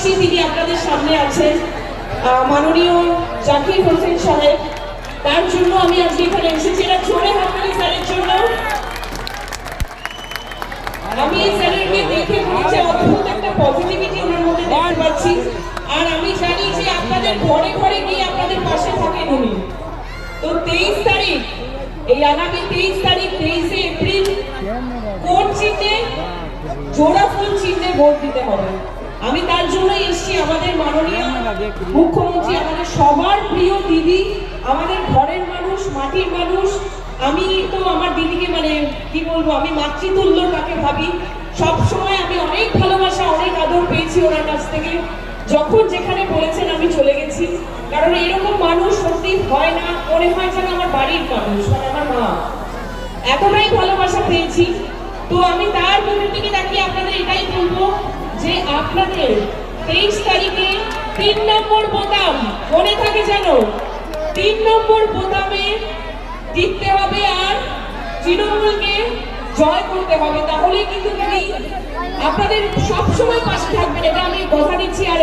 খুশি তিনি আপনাদের সামনে আছেন, মাননীয় জাকির হোসেন সাহেব। তার জন্য আমি আজকে এখানে এসেছি। এটা জোরে হাততালি স্যারের জন্য। আমি এই স্যারকে দেখে মনে অদ্ভুত একটা পজিটিভিটি ওনার মধ্যে দেখতে পাচ্ছি। আর আমি জানি যে আপনাদের ঘরে ঘরে গিয়ে আপনাদের পাশে থাকেন উনি। তো 23 তারিখ, এই আগামী 23 তারিখ 23 এপ্রিল কোন চিহ্নে, জোড়া ফুল চিহ্নে ভোট দিতে হবে। আমি তার জন্য এসেছি। আমাদের মাননীয় মুখ্যমন্ত্রী, আমাদের সবার প্রিয় দিদি, আমাদের ঘরের মানুষ, মাটির মানুষ। আমি তো আমার দিদিকে মানে কি বলবো, আমি মাতৃতুল্য তাকে ভাবি। সব সময় আমি অনেক ভালোবাসা, অনেক আদর পেয়েছি ওনার কাছ থেকে। যখন যেখানে বলেছেন আমি চলে গেছি, কারণ এরকম মানুষ সত্যি হয় না। মনে হয় যেন আমার বাড়ির মানুষ, মানে আমার মা। এতটাই ভালোবাসা পেয়েছি। তো আমি তার মুখের দিকে তাকিয়ে আপনাদের এটাই বলবো যে আপনাদের 23 তারিখে 3 নম্বর বোতাম মনে থাকে যেন, 3 নম্বর বোতামে টিপতে হবে আর তৃণমূলকে জয় করতে হবে। তাহলে কিন্তু তিনি আপনাদের সবসময় পাশে থাকবেন, এটা আমি কথা দিচ্ছি। আর